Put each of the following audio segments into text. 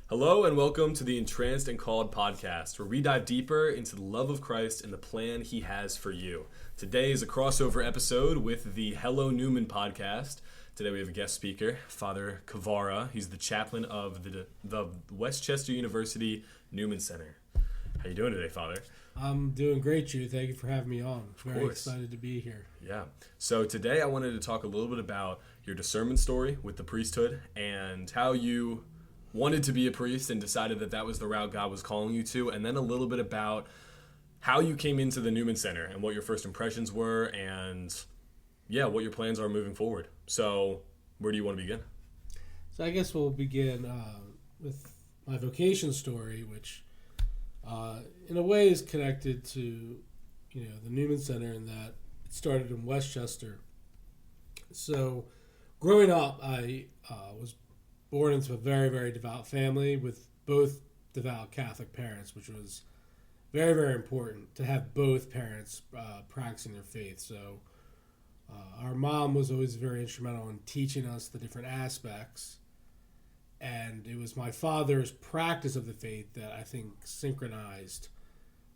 Hello and welcome to the Entranced and Called podcast, where we dive deeper into the love of Christ and the plan he has for you. Today is a crossover episode with the Hello Newman podcast. Today we have a guest speaker, Father Cavara. He's the chaplain of the Westchester University Newman Center. How you doing today, Father? I'm doing great, Jude. Thank you for having me on. Very excited to be here. Yeah. So today I wanted to talk a little bit about your discernment story with the priesthood and how you wanted to be a priest and decided that was the route God was calling you to, and then a little bit about how you came into the Newman Center and what your first impressions were and, what your plans are moving forward. So where do you want to begin? So I guess we'll begin with my vocation story, which in a way is connected to, the Newman Center in that it started in Westchester. So growing up, I was born into a very, very devout family with both devout Catholic parents, which was very, very important to have both parents practicing their faith. So our mom was always very instrumental in teaching us the different aspects, and it was my father's practice of the faith that I think synchronized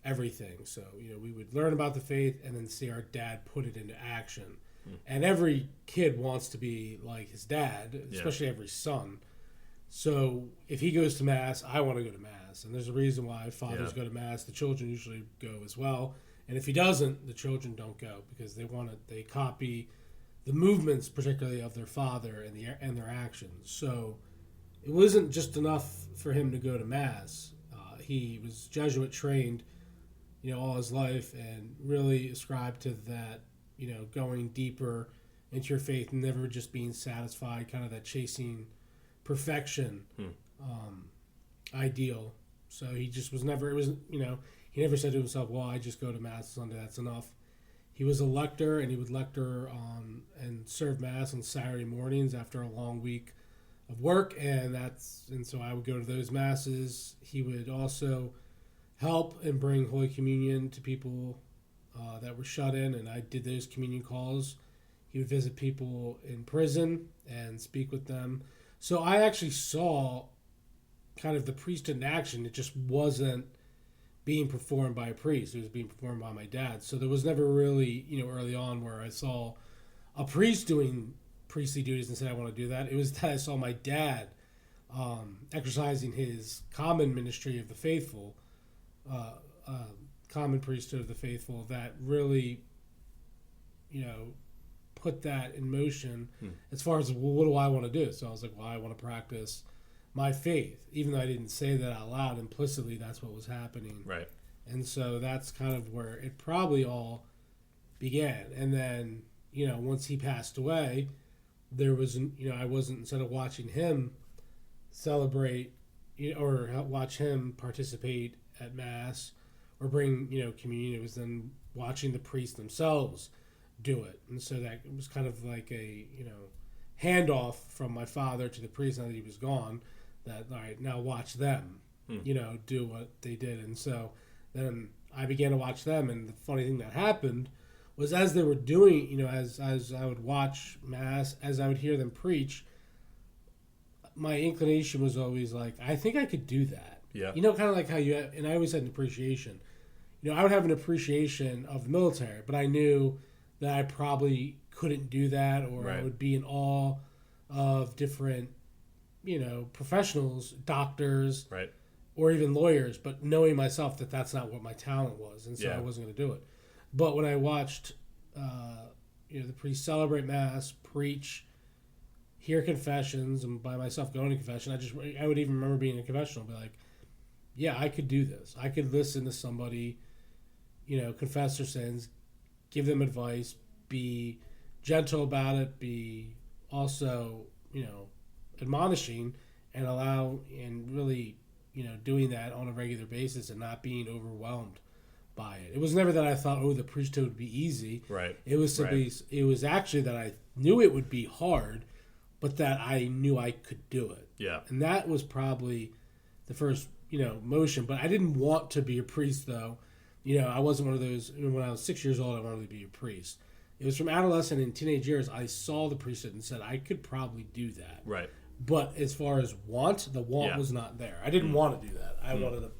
everything. So, we would learn about the faith and then see our dad put it into action. And every kid wants to be like his dad, especially every son. So if he goes to Mass, I want to go to Mass. And there's a reason why fathers go to Mass. The children usually go as well. And if he doesn't, the children don't go because they copy the movements, particularly of their father and their actions. So it wasn't just enough for him to go to Mass. He was Jesuit trained, all his life, and really ascribed to that, going deeper into your faith and never just being satisfied, kind of that chasing perfection ideal. So he just was never, he never said to himself, well, I just go to Mass Sunday, that's enough. He was a lector, and he would lecture and serve Mass on Saturday mornings after a long week of work, and so I would go to those Masses. He would also help and bring Holy Communion to people that were shut in, and I did those communion calls. He would visit people in prison and speak with them. So I actually saw kind of the priesthood in action. It just wasn't being performed by a priest. It was being performed by my dad. So there was never really, early on where I saw a priest doing priestly duties and said, I want to do that. It was that I saw my dad exercising his common ministry of the faithful, common priesthood of the faithful, that really, put that in motion as far as, well, what do I want to do? So I was like, well, I want to practice my faith. Even though I didn't say that out loud, implicitly that's what was happening. Right. And so that's kind of where it probably all began. And then, once he passed away, there was, I wasn't, instead of watching him celebrate or watch him participate at Mass or bring, communion, it was then watching the priests themselves do it. And so that it was kind of like a, handoff from my father to the priest now that he was gone, that, all right, now watch them, do what they did. And so then I began to watch them, and the funny thing that happened was as they were doing, as I would watch Mass, as I would hear them preach, my inclination was always like, I think I could do that. Yeah. Kind of like how and I always had an appreciation. I would have an appreciation of the military, but I knew that I probably couldn't do that, or I would be in awe of different, professionals, doctors, or even lawyers, but knowing myself that that's not what my talent was, and so I wasn't going to do it. But when I watched, the priest celebrate Mass, preach, hear confessions, and by myself going to confession, I would even remember being in a confessional, be like, yeah, I could do this. I could listen to somebody, confess their sins, give them advice, be gentle about it, be also, admonishing, and allow, and really, doing that on a regular basis and not being overwhelmed by it. It was never that I thought, the priesthood would be easy. Right. It was simply, it was actually that I knew it would be hard, but that I knew I could do it. Yeah. And that was probably the first, motion. But I didn't want to be a priest, though. I wasn't one of those, when I was 6 years old, I wanted to be a priest. It was from adolescent and teenage years, I saw the priesthood and said, I could probably do that. Right. But as far as the want was not there. I didn't want to do that. I wanted a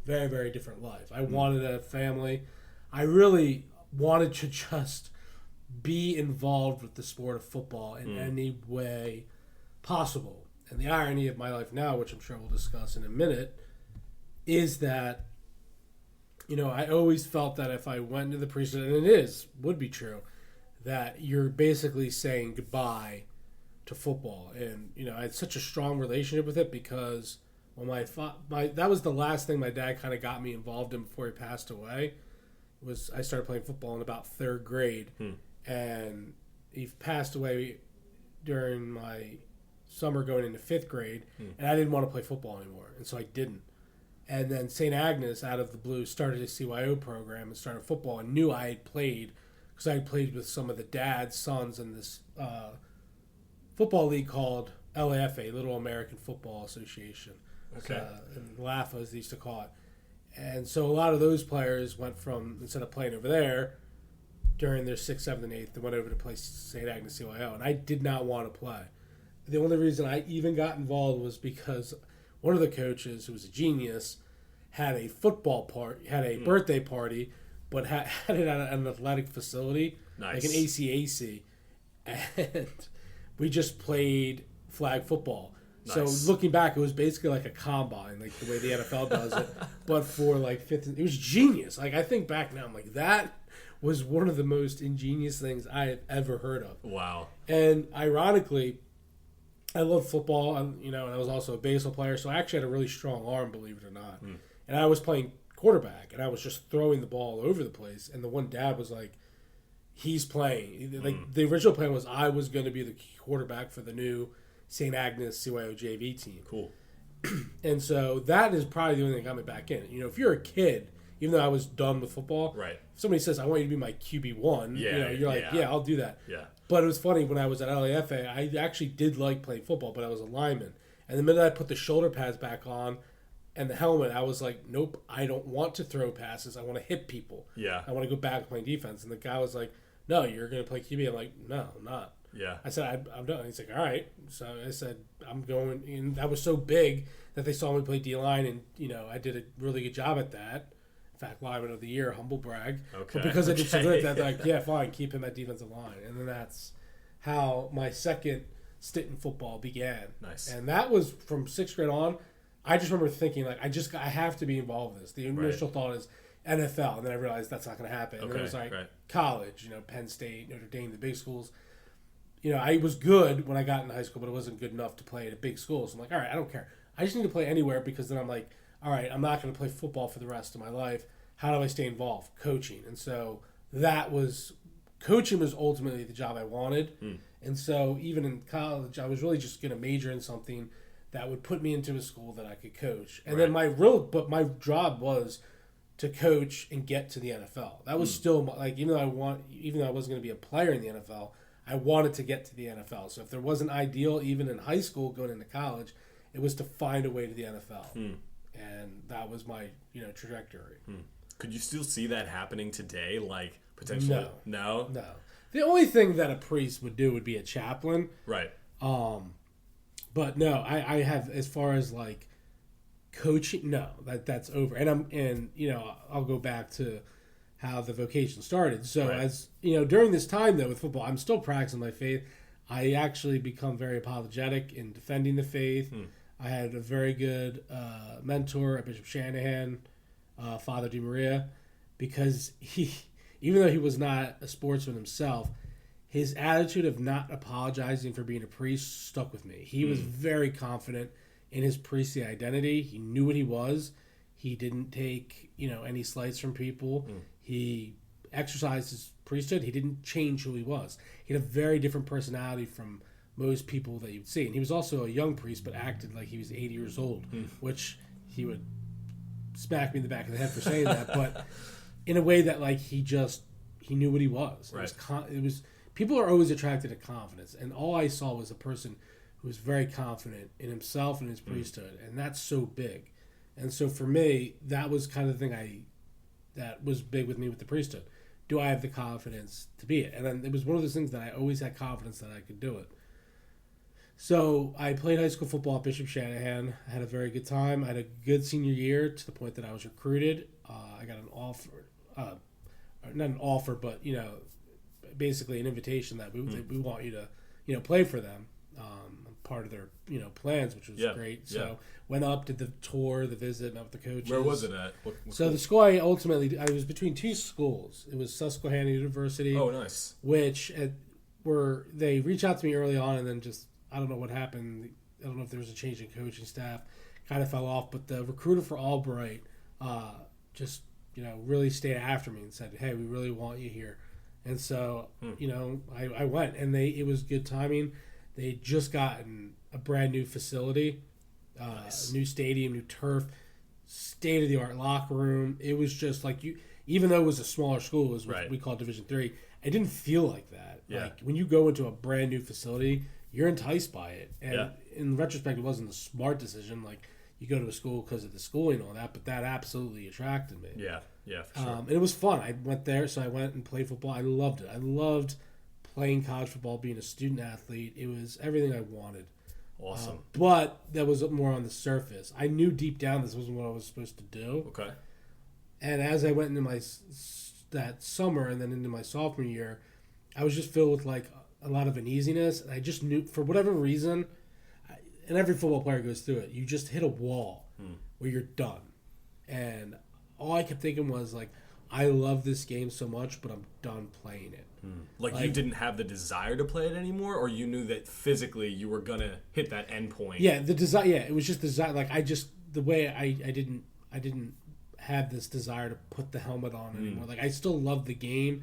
very, very different life. I wanted a family. I really wanted to just be involved with the sport of football in any way possible. And the irony of my life now, which I'm sure we'll discuss in a minute, is that, I always felt that if I went into the priesthood, and would be true, that you're basically saying goodbye to football. And, I had such a strong relationship with it because when that was the last thing my dad kind of got me involved in before he passed away, was I started playing football in about third grade. And he passed away during my summer going into fifth grade, and I didn't want to play football anymore, and so I didn't. And then St. Agnes, out of the blue, started a CYO program and started football, and knew I had played, because I had played with some of the dad's sons in this football league called LAFA, Little American Football Association. Okay. And LAFA, as they used to call it. And so a lot of those players went from, instead of playing over there, during their 6th, 7th, and 8th, they went over to play St. Agnes CYO, and I did not want to play. The only reason I even got involved was because one of the coaches, who was a genius, had a birthday party, but had it at an athletic facility, like an ACAC, and we just played flag football. Nice. So looking back, it was basically like a combine, like the way the NFL does it, but for like fifth. It was genius. Like I think back now, I'm like, that was one of the most ingenious things I have ever heard of. Wow. And ironically, I love football, and I was also a baseball player, so I actually had a really strong arm, believe it or not. And I was playing quarterback, and I was just throwing the ball all over the place. And the one dad was like, he's playing. Like the original plan was I was going to be the quarterback for the new St. Agnes CYO JV team. Cool. And so that is probably the only thing that got me back in. If you're a kid, even though I was done with football, right? If somebody says, I want you to be my QB1, you're like, yeah, I'll do that. Yeah. But it was funny, when I was at LAFA, I actually did like playing football, but I was a lineman. And the minute I put the shoulder pads back on and the helmet, I was like, nope, I don't want to throw passes. I want to hit people. Yeah. I want to go back and play defense. And the guy was like, no, you're going to play QB. I'm like, no, I'm not. Yeah. I said, I'm done. He's like, all right. So I said, I'm going. And that was so big that they saw me play D-line, and, I did a really good job at that. In fact, lineman of the year, humble brag. Okay. But because I did so good at that, they're like, yeah, fine, keep him at defensive line. And then that's how my second stint in football began. Nice. And that was from 6th grade on. I just remember thinking, like, I have to be involved in this. The initial thought is NFL, and then I realized that's not going to happen. And then it was like college, Penn State, Notre Dame, the big schools. I was good when I got into high school, but it wasn't good enough to play at a big school. So I'm like, all right, I don't care. I just need to play anywhere, because then I'm like, all right, I'm not going to play football for the rest of my life. How do I stay involved? Coaching. And so coaching was ultimately the job I wanted. And so even in college, I was really just going to major in something that would put me into a school that I could coach. And then my job was to coach and get to the NFL. That was still like, even though I wasn't going to be a player in the NFL, I wanted to get to the NFL. So if there wasn't ideal, even in high school going into college, it was to find a way to the NFL. And that was my, trajectory. Could you still see that happening today? Like potentially? No. The only thing that a priest would do would be a chaplain. Right. But no, I have, as far as like coaching, no, that's over. And I'll go back to how the vocation started. So as during this time though with football, I'm still practicing my faith. I actually become very apologetic in defending the faith. I had a very good mentor, Bishop Shanahan, Father DiMaria, because even though he was not a sportsman himself, his attitude of not apologizing for being a priest stuck with me. He was very confident in his priestly identity. He knew what he was. He didn't take, any slights from people. He exercised his priesthood. He didn't change who he was. He had a very different personality from most people that you'd see. And he was also a young priest, but acted like he was 80 years old, which he would smack me in the back of the head for saying that. But in a way that, like, he knew what he was. Right. It was people are always attracted to confidence, and all I saw was a person who was very confident in himself and his priesthood, and that's so big. And so for me, that was kind of the thing that was big with me with the priesthood. Do I have the confidence to be it? And then it was one of those things that I always had confidence that I could do it. So I played high school football at Bishop Shanahan. I had a very good time. I had a good senior year to the point that I was recruited. I got an offer, not an offer, but basically an invitation that we want you to play for them. Part of their plans, which was great. So went up, did the tour, the visit, met with the coaches. Where was it at? What the school I was between two schools. It was Susquehanna University. Oh, nice. Which they reached out to me early on, and then just I don't know what happened. I don't know if there was a change in coaching staff. Kind of fell off, but the recruiter for Albright just really stayed after me and said, "Hey, we really want you here." And so I went, and it was good timing. They had just gotten a brand new facility, Nice. new stadium, new turf, state of the art locker room. It was just like even though it was a smaller school, it was what we call Division III. It didn't feel like that. Yeah. Like when you go into a brand new facility, you're enticed by it. And in retrospect, it wasn't a smart decision. Like you go to a school because of the schooling and all that, but that absolutely attracted me. Yeah, for sure. And it was fun. I went there, so I went and played football. I loved it. I loved playing college football, being a student athlete. It was everything I wanted. Awesome. But that was more on the surface. I knew deep down this wasn't what I was supposed to do. Okay. And as I went into that summer and then into my sophomore year, I was just filled with like a lot of uneasiness. And I just knew, for whatever reason, and every football player goes through it, you just hit a wall where you're done. And all I kept thinking was like, I love this game so much, but I'm done playing it. Like you didn't have the desire to play it anymore, or you knew that physically you were gonna hit that end point. Yeah, the desire. Yeah, it was just desire. Like the way I didn't have this desire to put the helmet on anymore. Like I still loved the game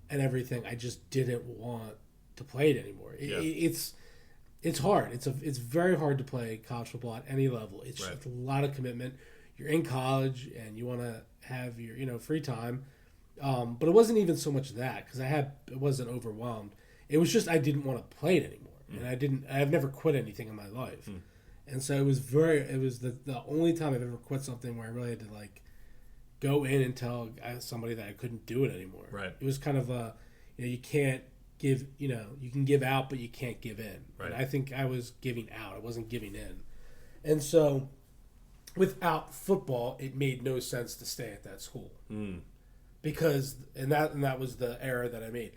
and everything. I just didn't want to play it anymore. It's hard. It's very hard to play college football at any level. It's just a lot of commitment. You're in college and you want to have your free time. But it wasn't even so much that because it wasn't overwhelmed. It was just I didn't want to play it anymore, and I've never quit anything in my life, and so it was the only time I've ever quit something where I really had to like go in and tell somebody that I couldn't do it anymore. Right. It was kind of you can't give you can give out but you can't give in. Right. And I think I was giving out. I wasn't giving in, and so without football, it made no sense to stay at that school. Because that was the error that I made.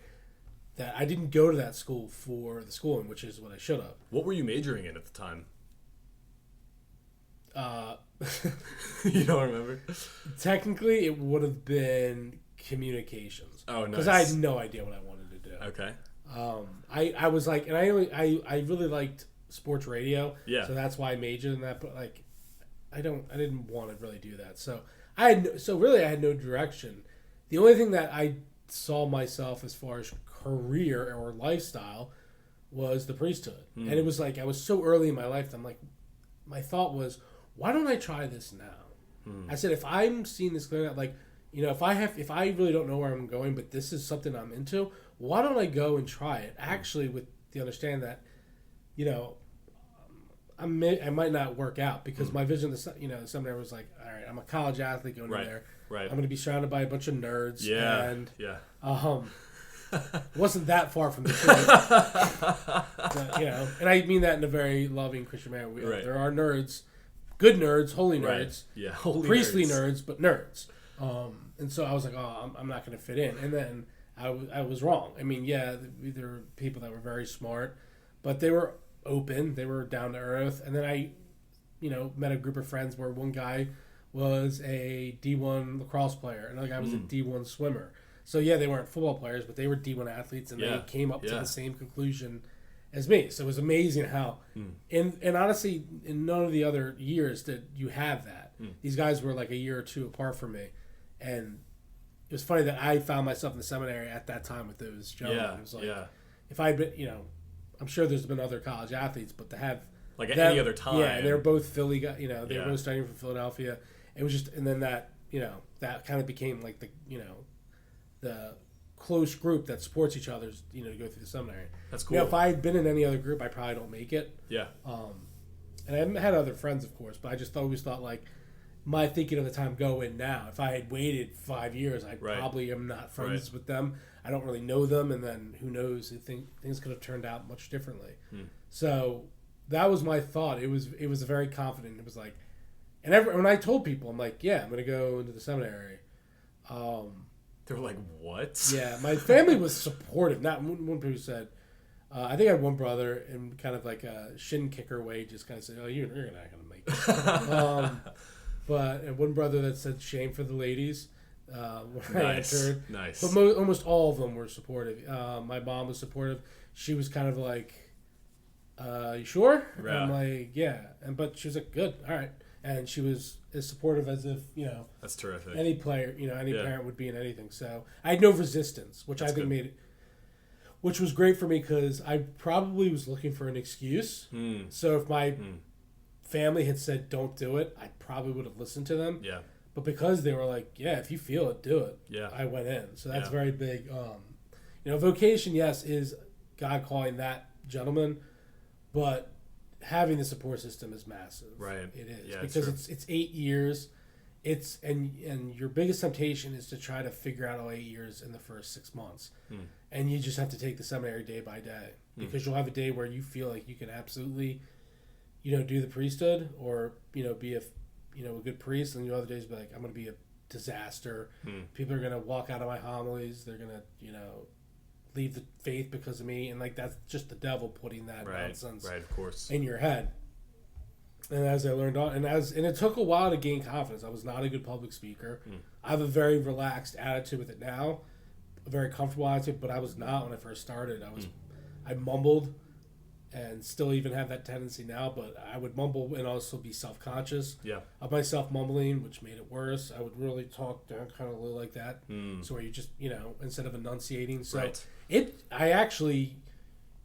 That I didn't go to that school for the schooling, which is what I should have. What were you majoring in at the time? Uh, You don't remember? Technically, it would have been communications. Oh, nice. Because I had no idea what I wanted to do. Okay. I was like, and I really liked sports radio. Yeah. So that's why I majored in that. But like, I didn't want to really do that. So I had no direction. The only thing that I saw myself as far as career or lifestyle was the priesthood. And it was like I was so early in my life that I'm like, my thought was, why don't I try this now? I said, if I'm seeing this clear, like, if I really don't know where I'm going, but this is something I'm into, why don't I go and try it? Actually, with the understanding that, I might not work out because my vision, the seminary was like, all right, I'm a college athlete going in there. Right. I'm going to be surrounded by a bunch of nerds. Yeah. And, yeah. wasn't that far from the truth. But, and I mean that in a very loving Christian manner. Right. There are nerds, good nerds, holy nerds, Right. Yeah. Holy priestly nerds. nerds, but nerds. And so I was like, I'm not going to fit in. And then I was wrong. I mean, yeah, there were people that were very smart, but they were open. They were down to earth. And then I, met a group of friends where one guy was a D1 lacrosse player. Another guy was a D1 swimmer. So, yeah, they weren't football players, but they were D1 athletes, and they came up to the same conclusion as me. So it was amazing how, and honestly, in none of the other years did you have that. These guys were like a year or two apart from me. And it was funny that I found myself in the seminary at that time with those gentlemen. Yeah, It was like, if I'd been, I'm sure there's been other college athletes, but to have like at any other time. Yeah, and they were both Philly guys, they were both studying from Philadelphia. It was just, and then that, that kind of became like the, the close group that supports each other, to go through the seminary. That's cool. If I had been in any other group, I probably don't make it. Yeah. And I had other friends, of course, but I just always thought like, my thinking of the time go in now. If I had waited 5 years, I probably am not friends with them. I don't really know them, and then who knows? Things could have turned out much differently. So that was my thought. It was very confident. It was like, and when I told people, I'm like, yeah, I'm going to go into the seminary. They were like, what? Yeah, my family was supportive. Not one person said. I think I had one brother in kind of like a shin kicker way, just kind of said, "Oh, you're not going to make it." And one brother that said, "Shame for the ladies." When I entered, nice. But almost all of them were supportive. My mom was supportive. She was kind of like, "You sure?" Yeah. I'm like, "Yeah," but she was like, "Good, all right." And she was as supportive as if that's terrific. Any player, any parent would be in anything. So I had no resistance, which I think made it. Which was great for me because I probably was looking for an excuse. So if my family had said don't do it, I probably would have listened to them. Yeah. But because they were like, yeah, if you feel it, do it. Yeah. I went in. So that's very big. Vocation, yes, is God calling that gentleman, but having the support system is massive. Right. It is. Yeah, because it's 8 years. And your biggest temptation is to try to figure out all 8 years in the first 6 months. And you just have to take the seminary day by day because you'll have a day where you feel like you can absolutely, do the priesthood or, be a good priest. And the other days be like, I'm going to be a disaster. People are going to walk out of my homilies. They're going to, leave the faith because of me. And like, that's just the devil putting that nonsense of course. in your head. And as I learned on, and it took a while to gain confidence. I was not a good public speaker. I have a very relaxed attitude with it now, a very comfortable attitude, but I was not when I first started. I mumbled, and still even have that tendency now. But I would mumble and also be self-conscious of myself mumbling, which made it worse. I would really talk down, kind of like that, so where you just instead of enunciating. So I actually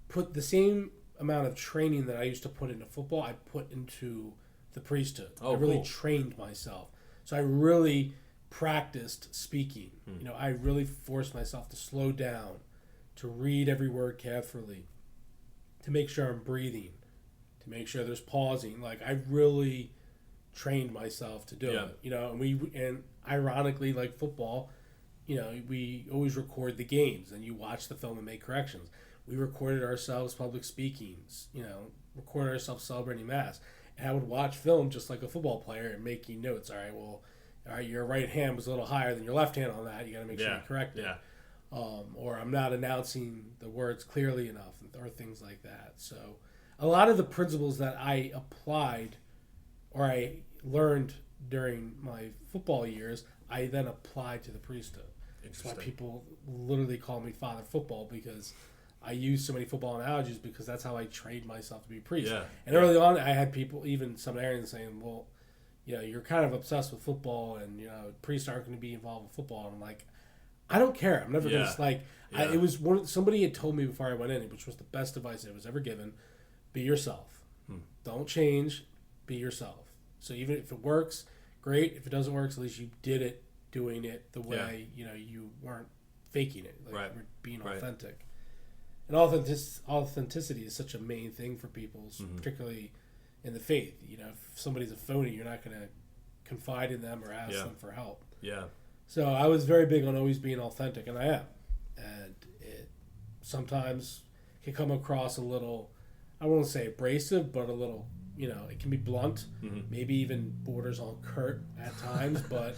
put the same amount of training that I used to put into football, I put into the priesthood. I really trained myself. So I really practiced speaking. I really forced myself to slow down, to read every word carefully, to make sure I'm breathing, to make sure there's pausing. Like I really trained myself to do it. And ironically, like football, we always record the games and you watch the film and make corrections. We recorded ourselves public speaking, recorded ourselves celebrating Mass. And I would watch film just like a football player and making notes. All right, your right hand was a little higher than your left hand on that. You got to make sure you correct it. Or I'm not announcing the words clearly enough or things like that. So a lot of the principles that I applied or I learned during my football years, I then applied to the priesthood. That's why people literally call me Father Football because I use so many football analogies because that's how I trained myself to be a priest. And early on, I had people, even seminarians, saying, well, you're kind of obsessed with football and, priests aren't going to be involved with football. And I'm like, I don't care. I'm never going to, it was somebody had told me before I went in, which was the best advice that was ever given, be yourself. Don't change, be yourself. So even if it works, great. If it doesn't work, at least you did it, doing it the way, you weren't faking it. Like you were being authentic. And authenticity is such a main thing for people, particularly in the faith. If somebody's a phony, you're not going to confide in them or ask them for help. So I was very big on always being authentic, and I am. And it sometimes can come across a little, I won't say abrasive, but a little, it can be blunt, maybe even borders on curt at times. But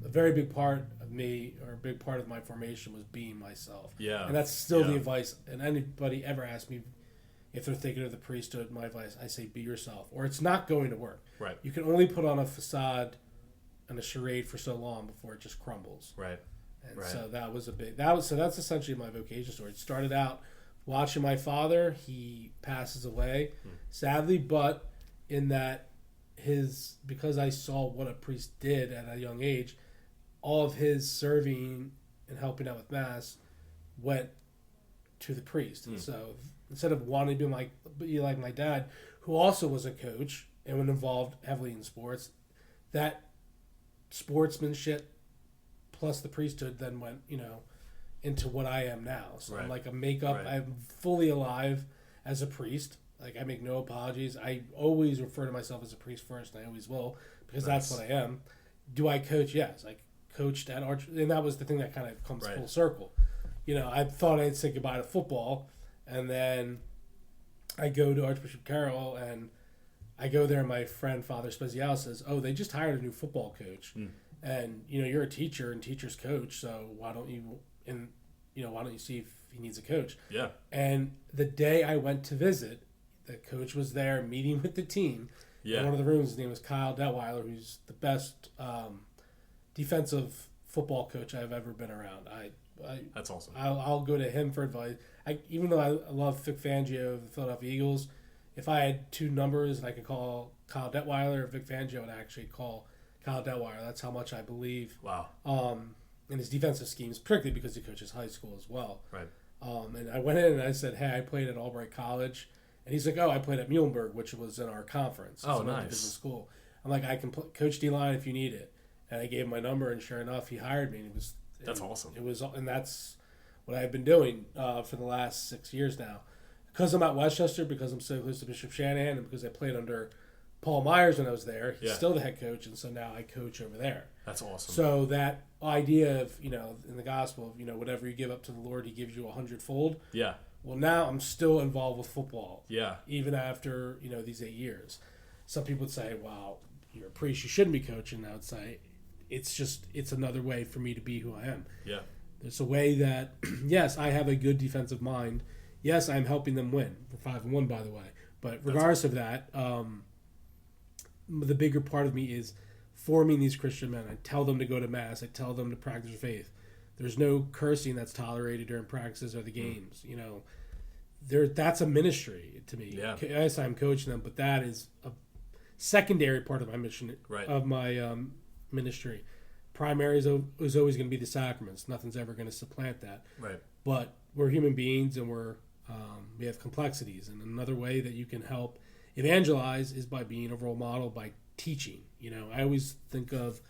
a very big part of me, or a big part of my formation, was being myself. And that's still the advice. And anybody ever asks me if they're thinking of the priesthood, my advice, I say be yourself, or it's not going to work. You can only put on a facade and a charade for so long before it just crumbles. And so that was so that's essentially my vocation story. It started out watching my father. He passes away, sadly, but in that because I saw what a priest did at a young age, all of his serving and helping out with Mass went to the priest. And so instead of wanting to be like my dad, who also was a coach and was involved heavily in sports, that sportsmanship plus the priesthood then went, into what I am now. So I'm like a makeup. I'm fully alive as a priest. Like I make no apologies. I always refer to myself as a priest first, and I always will because that's what I am. Do I coach? Yes, I coached at Arch, and that was the thing that kind of comes full circle. I thought I'd say goodbye to football, and then I go to Archbishop Carroll, and I go there, and my friend Father Spezial says, "Oh, they just hired a new football coach, and you're a teacher and teachers coach, so why don't you see if he needs a coach?" Yeah. And the day I went to visit, the coach was there meeting with the team. Yeah. In one of the rooms, his name was Kyle Detweiler, who's the best defensive football coach I've ever been around. That's awesome. I'll go to him for advice. Even though I love Vic Fangio of the Philadelphia Eagles, if I had two numbers and I could call Kyle Detweiler or Vic Fangio, I'd actually call Kyle Detweiler. That's how much I believe. Wow. In his defensive schemes, particularly because he coaches high school as well. Right. And I went in and I said, "Hey, I played at Albright College," and he's like, "Oh, I played at Muhlenberg, which was in our conference. Oh, it's nice. Division school." I'm like, "I can coach D-line if you need it," and I gave him my number, and sure enough, he hired me. And that's awesome. And that's what I've been doing for the last 6 years now, because I'm at Westchester, because I'm so close to Bishop Shanahan, and because I played under Paul Myers when I was there. He's still the head coach, and so now I coach over there. That's awesome. So that idea of, in the gospel of, whatever you give up to the Lord, he gives you 100-fold. Yeah. Well, now I'm still involved with football. Yeah. Even after, these 8 years. Some people would say, "Wow, you're a priest, you shouldn't be coaching." I would say, it's another way for me to be who I am. Yeah. It's a way that, yes, I have a good defensive mind. Yes, I'm helping them win. We're 5-1, by the way. But regardless of that, the bigger part of me is forming these Christian men. I tell them to go to Mass. I tell them to practice faith. There's no cursing that's tolerated during practices or the games. That's a ministry to me. Yeah. Yes, I'm coaching them, but that is a secondary part of my mission, of my ministry. Primary is always going to be the sacraments. Nothing's ever going to supplant that. Right. But we're human beings, and we have complexities. And another way that you can help evangelize is by being a role model, by teaching. I always think of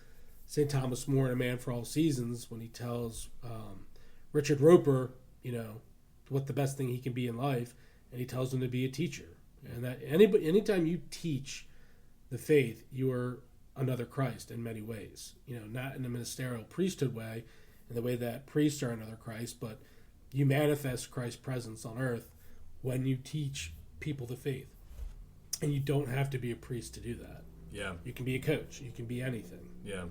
St. Thomas More in A Man for All Seasons when he tells Richard Roper, what the best thing he can be in life, and he tells him to be a teacher. And that anytime you teach the faith, you are another Christ in many ways. Not in a ministerial priesthood way, in the way that priests are another Christ, but you manifest Christ's presence on earth when you teach people the faith. And you don't have to be a priest to do that. Yeah. You can be a coach. You can be anything. Yeah.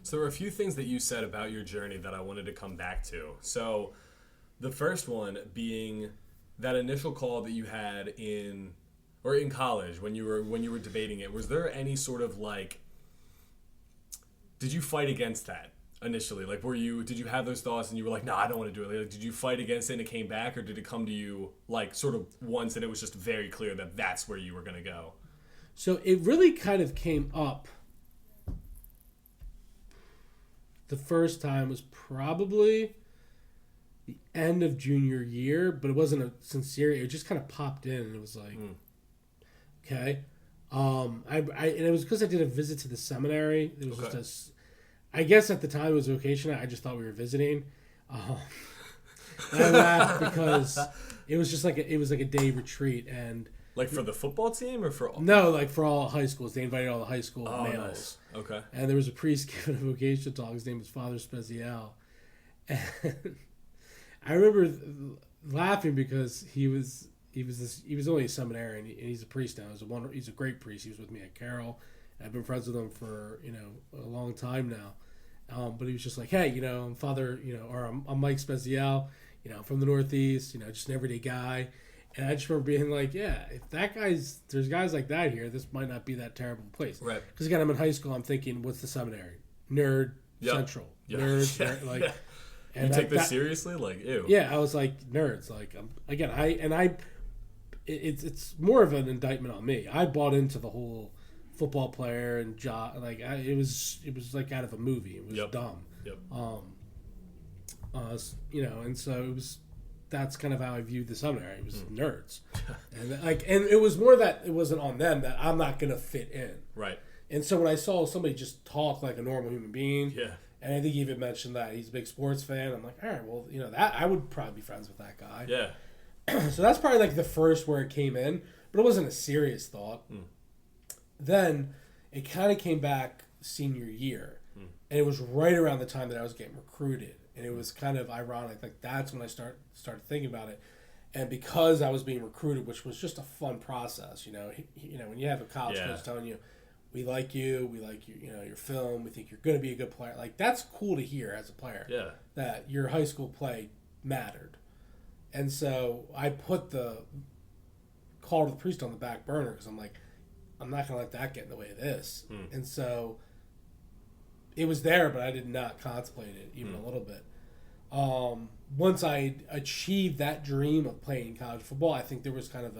So there were a few things that you said about your journey that I wanted to come back to. So the first one being that initial call that you had in college when you were debating it. Was there any sort of did you fight against that initially? Did you have those thoughts and you were like, "No, I don't want to do it"? Did you fight against it and it came back, or did it come to you sort of once and it was just very clear that that's where you were going to go? So it really kind of came up. The first time was probably the end of junior year, but it wasn't a sincere. It just kind of popped in, and it was like, okay. And it was because I did a visit to the seminary. It was just I guess at the time it was Vocation. I just thought we were visiting. And I laughed because it was just like a day retreat, and for the football team or for all? No, for all high schools. They invited all the high school males. Nice. Okay. And there was a priest giving a vocation talk. His name was Father Spezial. And I remember laughing because he was only a seminarian, and he's a priest now. He's a great priest. He was with me at Carroll. I've been friends with him for a long time now. But he was just like, "Hey, I'm Father, or I'm Mike Spezial, from the Northeast, just an everyday guy." And I just remember being like, "Yeah, if there's guys like that here, this might not be that terrible place." Right. Because again, I'm in high school. I'm thinking, what's the seminary? Nerd central. Yep. Nerds. Yeah. Like, yeah. and you take this seriously? Ew. Yeah, I was like, nerds. It's more of an indictment on me. I bought into the whole football player and job. It was like out of a movie. It was dumb. Yep. And so it was. That's kind of how I viewed the seminary. It was nerds, and it was more that it wasn't on them, that I'm not going to fit in. Right. And so when I saw somebody just talk like a normal human being, yeah. And I think he even mentioned that he's a big sports fan. I'm like, all right, well, that I would probably be friends with that guy. Yeah. So that's probably the first where it came in, but it wasn't a serious thought. Then it kind of came back senior year, and it was right around the time that I was getting recruited, and it was kind of ironic. That's when I started thinking about it, And because I was being recruited, which was just a fun process, when you have a college coach telling you, we like you, your film, we think you're going to be a good player. Like, that's cool to hear as a player. Yeah. That your high school play mattered. And so I put the call to the priest on the back burner because I'm like, I'm not going to let that get in the way of this. And so it was there, but I did not contemplate it even a little bit. Once I achieved that dream of playing college football, I think there was kind of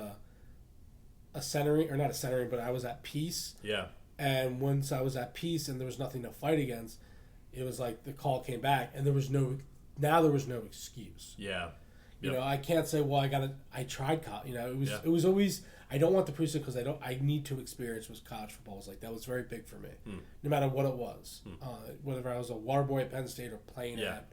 a centering, or not a centering, but I was at peace. Yeah. And once I was at peace and there was nothing to fight against, it was like the call came back and there was no excuse. Yeah. You know, I can't say, well, I tried college. It was always, I don't want the priesthood because I need to experience what college football was like. That was very big for me, no matter what it was. Whether I was a water boy at Penn State or playing at,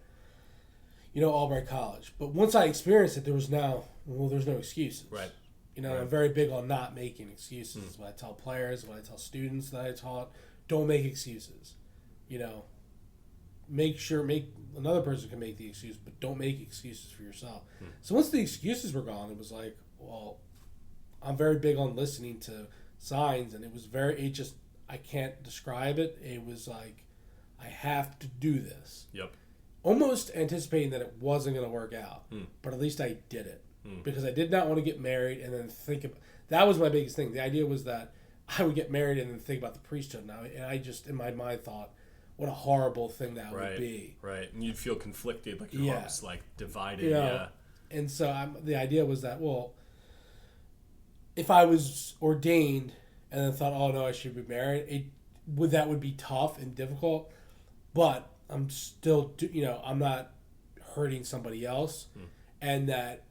Albright College. But once I experienced it, there's no excuses. Right. I'm very big on not making excuses. When I tell players, when I tell students that I taught, don't make excuses. Make another person can make the excuse, but don't make excuses for yourself. So once the excuses were gone, it was like, well, I'm very big on listening to signs, and I can't describe it. It was like, I have to do this. Yep. Almost anticipating that it wasn't going to work out, but at least I did it. Because I did not want to get married and then think about... That was my biggest thing. The idea was that I would get married and then think about the priesthood now. And I just, in my mind, thought, what a horrible thing that would be. Right. And you'd feel conflicted, like your heart was like divided. And so the idea was that, well, if I was ordained and then thought, oh no, I should be married, that would be tough and difficult. But I'm still, I'm not hurting somebody else. And that,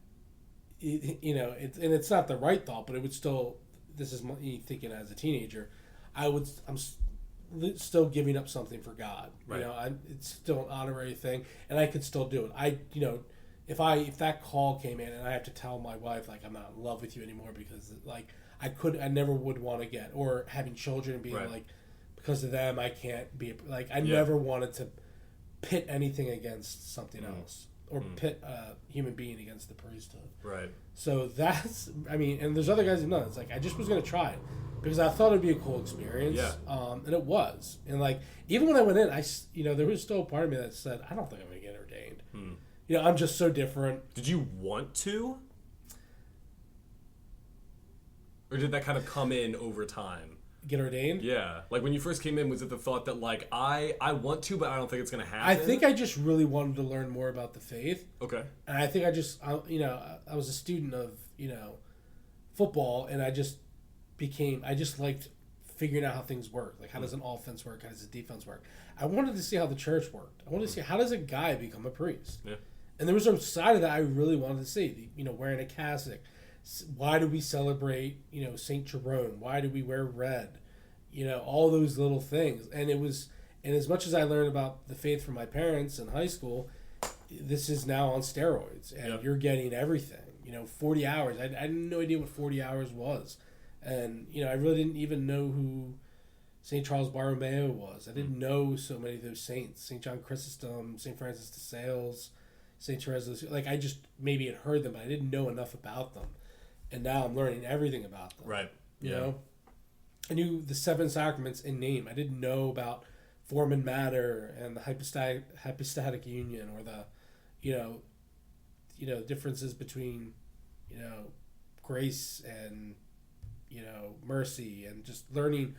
it's not the right thought, but it would still, this is me thinking as a teenager, I'm still giving up something for God. Right. It's still an honorary thing, and I could still do it. If that call came in and I have to tell my wife, like, I'm not in love with you anymore because, like, I never would want to get, or having children and being like, because of them I can't be, like, I never wanted to pit anything against something else. Or pit a human being against the priesthood. Right. So that's, and there's other guys who've done it. It's like, I just was going to try it because I thought it'd be a cool experience. Yeah. And it was. And, like, even when I went in, there was still a part of me that said, I don't think I'm going to get ordained. I'm just so different. Did you want to? Or did that kind of come in over time? Get ordained? Yeah. Like, when you first came in, was it the thought that, like, I want to, but I don't think it's going to happen? I think I just really wanted to learn more about the faith. Okay. And I think I was a student of, football, and I just liked figuring out how things work. Like, how does an offense work? How does a defense work? I wanted to see how the church worked. I wanted to see, how does a guy become a priest? Yeah. And there was a side of that I really wanted to see. Wearing a cassock. Why do we celebrate, St. Jerome? Why do we wear red? All those little things. And as much as I learned about the faith from my parents in high school, this is now on steroids. And you're getting everything. 40 hours. I had no idea what 40 hours was. And, I really didn't even know who St. Charles Borromeo was. I didn't know so many of those saints. St. John Chrysostom, St. Francis de Sales, St. Teresa. Like, I just maybe had heard them, but I didn't know enough about them. And now I'm learning everything about them. Right. You know? I knew the 7 sacraments in name. I didn't know about form and matter and the hypostatic union, or the, differences between, grace and, mercy, and just learning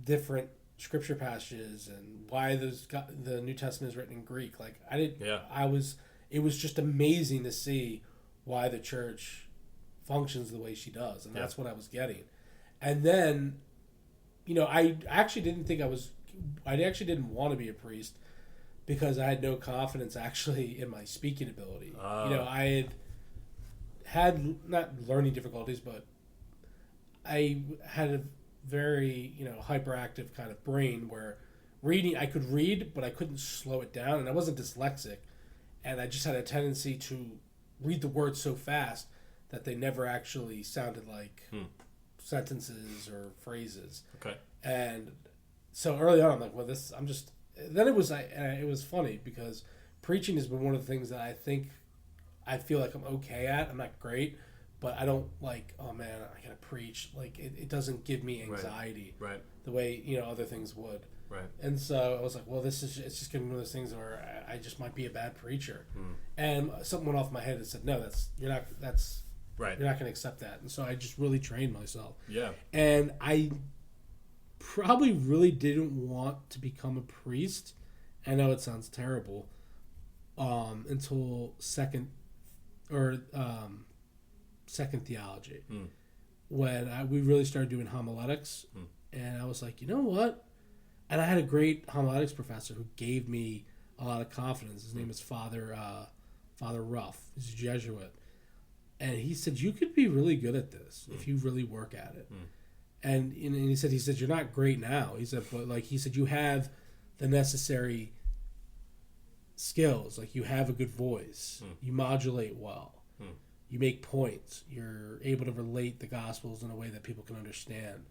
different scripture passages and why the New Testament is written in Greek. Like, it was just amazing to see why the church functions the way she does, and that's what I was getting. And then, I actually didn't want to be a priest because I had no confidence actually in my speaking ability. I had not learning difficulties, but I had a very, hyperactive kind of brain where I could read, but I couldn't slow it down, and I wasn't dyslexic, and I just had a tendency to read the words so fast that they never actually sounded like sentences or phrases. Okay. And so early on, I'm like, well, then it was funny because preaching has been one of the things that I think I feel like I'm okay at. I'm not great, but I don't like, oh man, I gotta preach. Like it doesn't give me anxiety Right. the way other things would. Right. And so I was like, well, it's just gonna be one of those things where I just might be a bad preacher. And something went off my head that said, no, you're not gonna accept that. And so I just really trained myself. Yeah. And I probably really didn't want to become a priest. I know it sounds terrible. Until second theology, when we really started doing homiletics, and I was like, you know what? And I had a great homiletics professor who gave me a lot of confidence. His name is Father Ruff. He's a Jesuit, and he said you could be really good at this if you really work at it. And he said you're not great now. He said, but you have the necessary skills. Like you have a good voice, you modulate well, you make points, you're able to relate the Gospels in a way that people can understand.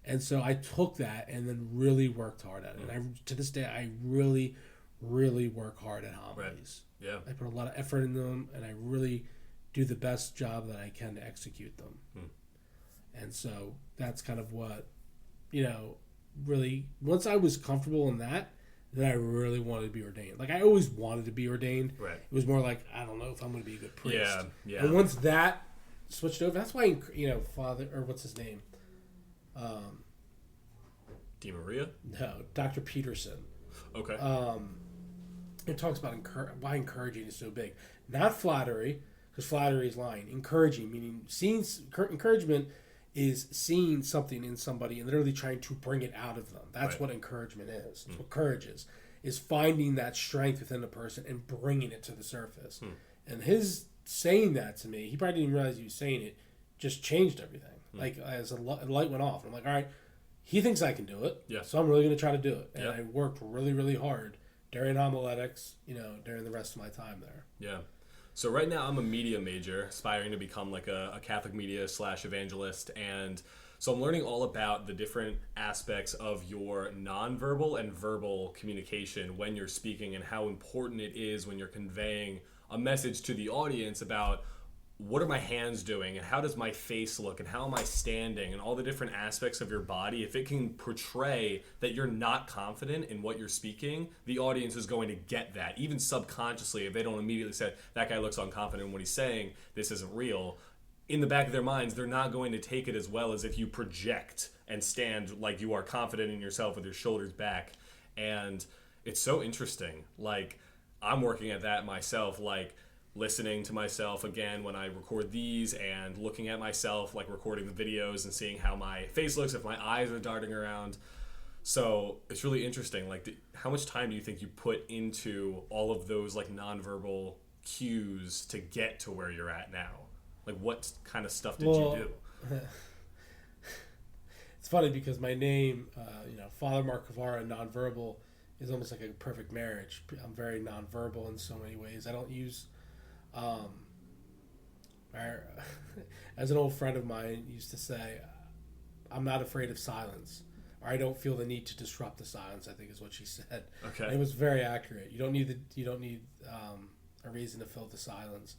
And so I took that and then really worked hard at it. And to this day, I really, really work hard at homilies. Right. Yeah. I put a lot of effort in them, and I really do the best job that I can to execute them. And so that's kind of what, really, once I was comfortable in that, then I really wanted to be ordained. Like, I always wanted to be ordained. Right. It was more like, I don't know if I'm going to be a good priest. Yeah. And once that switched over, that's why, Father, or what's his name? Di Maria? No, Dr. Peterson. Okay. It talks about why encouraging is so big. Not flattery, because flattery is lying. Encouraging, meaning encouragement is seeing something in somebody and literally trying to bring it out of them. That's what encouragement is. That's what courage is finding that strength within a person and bringing it to the surface. And his saying that to me, he probably didn't realize he was saying it, just changed everything. Like, as a light went off, I'm like, all right, he thinks I can do it, so I'm really going to try to do it. And I worked really, really hard during homiletics, during the rest of my time there. Yeah. So right now I'm a media major, aspiring to become like a Catholic media / evangelist. And so I'm learning all about the different aspects of your nonverbal and verbal communication when you're speaking, and how important it is when you're conveying a message to the audience about what are my hands doing, and how does my face look, and how am I standing, and all the different aspects of your body. If it can portray that you're not confident in what you're speaking, the audience is going to get that, even subconsciously. If they don't immediately say, that guy looks unconfident in what he's saying, this isn't real, in the back of their minds, they're not going to take it as well as if you project and stand like you are confident in yourself with your shoulders back. And it's so interesting. Like, I'm working at that myself, like, listening to myself again when I record these, and looking at myself, like recording the videos and seeing how my face looks, if my eyes are darting around. So it's really interesting. Like, how much time do you think you put into all of those like nonverbal cues to get to where you're at now? Like, what kind of stuff did you do? It's funny because my name, Father Mark Cavara, nonverbal, is almost like a perfect marriage. I'm very nonverbal in so many ways. I don't use as an old friend of mine used to say, I'm not afraid of silence, or I don't feel the need to disrupt the silence, I think is what she said. Okay. And it was very accurate. You don't need a reason to fill the silence.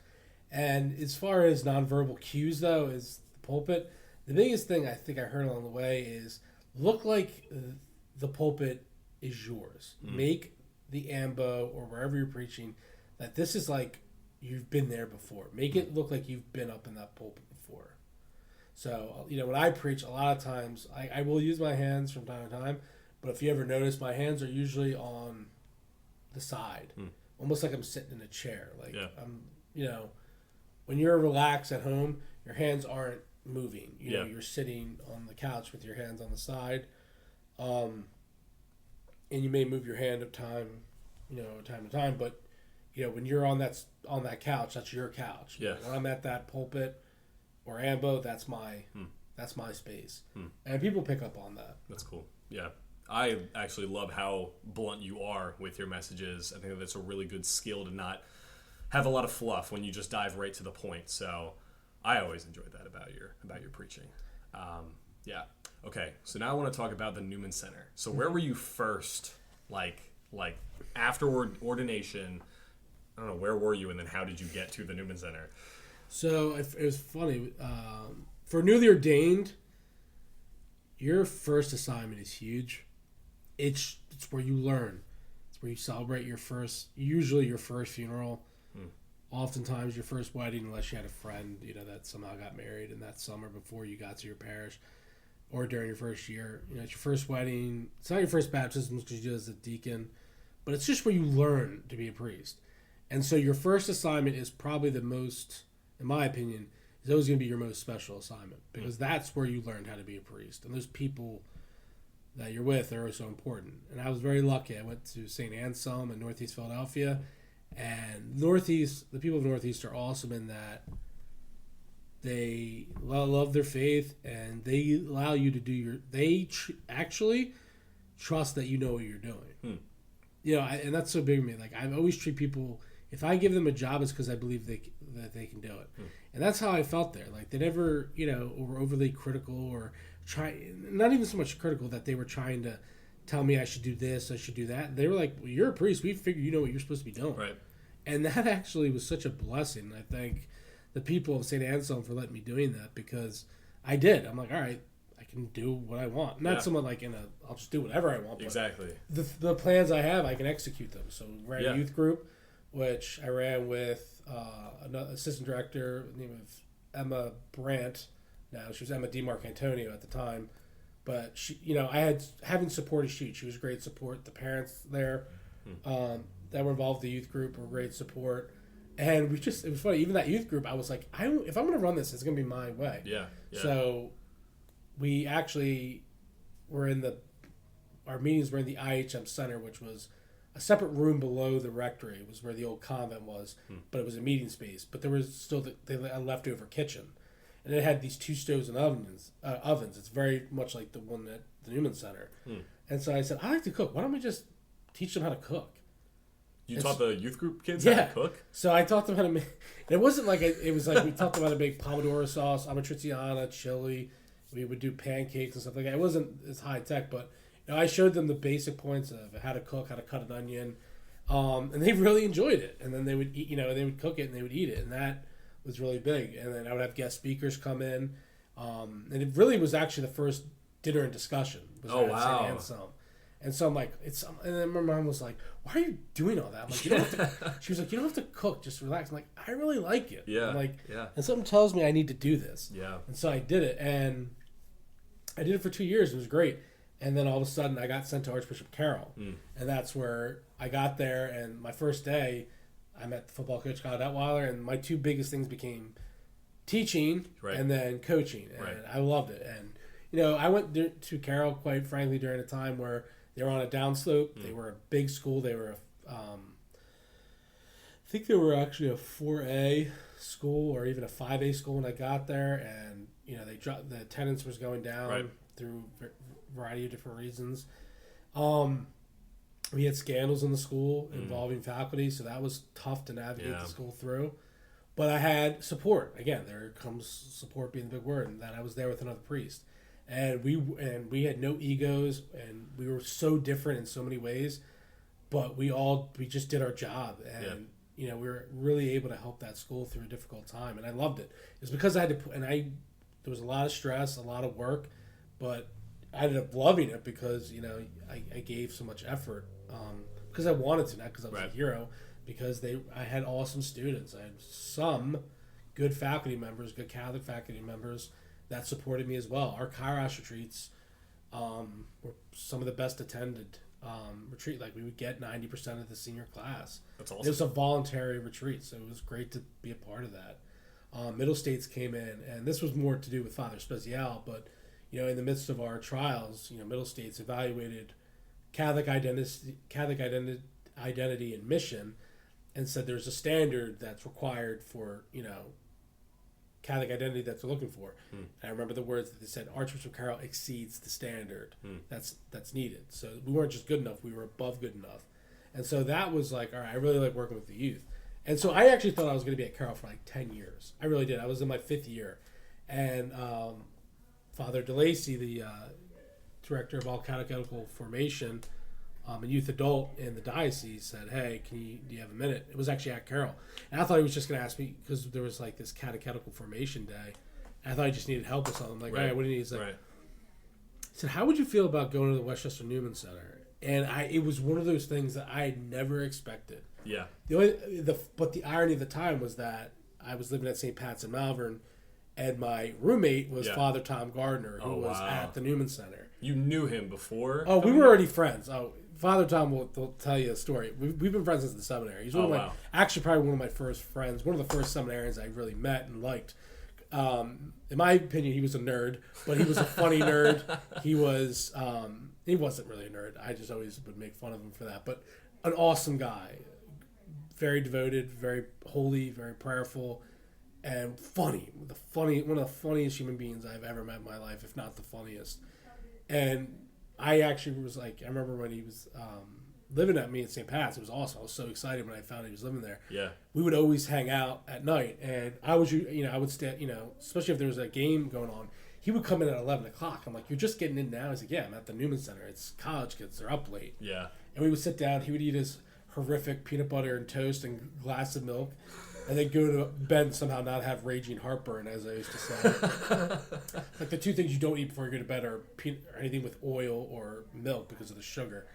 And as far as nonverbal cues, though, is the pulpit, the biggest thing I think I heard along the way is look like the pulpit is yours. Make the ambo, or wherever you're preaching, that this is like you've been there before. Make it look like you've been up in that pulpit before. So, when I preach, a lot of times, I will use my hands from time to time, but if you ever notice, my hands are usually on the side, almost like I'm sitting in a chair. Like, I'm, when you're relaxed at home, your hands aren't moving. You're sitting on the couch with your hands on the side, and you may move your hand at time to time, but when you're on that couch, that's your couch. Yeah. When I'm at that pulpit or ambo, that's my space. And people pick up on that. That's cool. Yeah. I actually love how blunt you are with your messages. I think that that's a really good skill to not have a lot of fluff when you just dive right to the point. So I always enjoyed that about your preaching. Yeah. Okay. So now I want to talk about the Newman Center. So where were you first, like after ordination? I don't know, where were you, and then how did you get to the Newman Center? So it was funny. For newly ordained, your first assignment is huge. It's where you learn. It's where you celebrate usually your first funeral. Oftentimes your first wedding, unless you had a friend, that somehow got married in that summer before you got to your parish, or during your first year. It's your first wedding. It's not your first baptism because you do as a deacon, but it's just where you learn to be a priest. And so your first assignment is probably the most, in my opinion, is always going to be your most special assignment, because that's where you learn how to be a priest. And those people that you're with are so important. And I was very lucky. I went to St. Anselm in Northeast Philadelphia. And the people of Northeast are awesome in that they love their faith, and they allow you to do actually trust that you know what you're doing. And that's so big to me. Like, I always treat people, if I give them a job, it's because I believe that they can do it. And that's how I felt there. Like, they never, were overly critical or not even so much critical that they were trying to tell me I should do this, I should do that. They were like, well, you're a priest. We figure you know what you're supposed to be doing. Right. And that actually was such a blessing. I thank the people of St. Anselm for letting me doing that, because I did. I'm like, all right, I can do what I want. Not someone like I'll just do whatever I want. But exactly. The plans I have, I can execute them. So we ran a youth group, which I ran with another assistant director, name of Emma Brandt. Now, she was Emma DiMarcantonio at the time. But she, I had having support as she was great support. The parents there that were involved in the youth group were great support, and it was funny. Even that youth group, I was like, if I'm going to run this, it's going to be my way. Yeah. So we actually were our meetings were in the IHM Center, which was a separate room below the rectory. It was where the old convent was, but it was a meeting space. But there was still a leftover kitchen. And it had these 2 stoves and ovens. It's very much like the one at the Newman Center. And so I said, I like to cook. Why don't we just teach them how to cook? You taught the youth group kids how to cook? So I taught them how to make... It wasn't like... It was like we taught them how to make pomodoro sauce, amatriciana, chili. We would do pancakes and stuff like that. It wasn't as high-tech, but I showed them the basic points of how to cook, how to cut an onion. And they really enjoyed it. And then they would eat, they would cook it and they would eat it. And that was really big. And then I would have guest speakers come in. And it really was actually the first dinner and discussion. Was oh, wow. St. Anselm. And so I'm like, and then my mom was like, why are you doing all that? I'm like, you don't have to, she was like, you don't have to cook, just relax. I'm like, I really like it. Yeah. I'm like, yeah. And something tells me I need to do this. Yeah. And so I did it. And I did it for 2 years. It was great. And then all of a sudden I got sent to Archbishop Carroll. And that's where I got there. And my first day, I met the football coach, Kyle Detweiler, and my 2 biggest things became teaching and then coaching. And I loved it. And, I went to Carroll, quite frankly, during a time where they were on a downslope. They were a big school. They were, I think they were actually a 4A school or even a 5A school when I got there. And, the attendance was going down through a variety of different reasons. We had scandals in the school involving faculty, so that was tough to navigate the school through. But I had support. Again, there comes support being the big word, and that I was there with another priest. And we had no egos, and we were so different in so many ways, but we just did our job, and we were really able to help that school through a difficult time, and I loved it. It's because I had to, there was a lot of stress, a lot of work, but I ended up loving it because I gave so much effort because I wanted to, not because I was a hero, because I had awesome students. I had some good faculty members, good Catholic faculty members that supported me as well. Our Kairos retreats were some of the best attended retreat. Like, we would get 90% of the senior class. That's awesome. It was a voluntary retreat, so it was great to be a part of that. Middle States came in, and this was more to do with Father Spezial, but in the midst of our trials, Middle States evaluated Catholic identity and mission, and said there's a standard that's required for Catholic identity that they're looking for. And I remember the words that they said: Archbishop Carroll exceeds the standard that's needed. So we weren't just good enough; we were above good enough. And so that was like, all right, I really like working with the youth. And so I actually thought I was going to be at Carroll for like 10 years. I really did. I was in my 5th year, and Father DeLacy, the director of all catechetical formation, a youth adult in the diocese said, "Hey, do you have a minute?" It was actually at Carroll, and I thought he was just going to ask me because there was like this catechetical formation day. And I thought he just needed help with something. I'm like, all right, what do you need? He's like, right. He said, "How would you feel about going to the Westchester Newman Center?" And it was one of those things that I had never expected. Yeah. But the irony of the time was that I was living at St. Pat's in Malvern, and my roommate was Father Tom Gardner, who was at the Newman Center. You knew him before? Oh, we were already friends. Oh, Father Tom will tell you a story. We've been friends since the seminary. He's actually probably one of my first friends, one of the first seminarians I really met and liked. In my opinion, he was a nerd, but he was a funny nerd. He wasn't really a nerd. I just always would make fun of him for that. But an awesome guy, very devoted, very holy, very prayerful, and funny. One of the funniest human beings I've ever met in my life, if not the funniest. And I actually was like, I remember when he was living at me at St. Pat's. It was awesome. I was so excited when I found he was living there. Yeah. We would always hang out at night, and I would stay, especially if there was a game going on. He would come in at 11 o'clock. I'm like, "You're just getting in now?" He's like, "Yeah, I'm at the Newman Center. It's college kids. They're up late." Yeah. And we would sit down. He would eat his horrific peanut butter and toast and glass of milk, and then go to bed and somehow not have raging heartburn, as I used to say. Like the two things you don't eat before you go to bed are anything with oil or milk because of the sugar.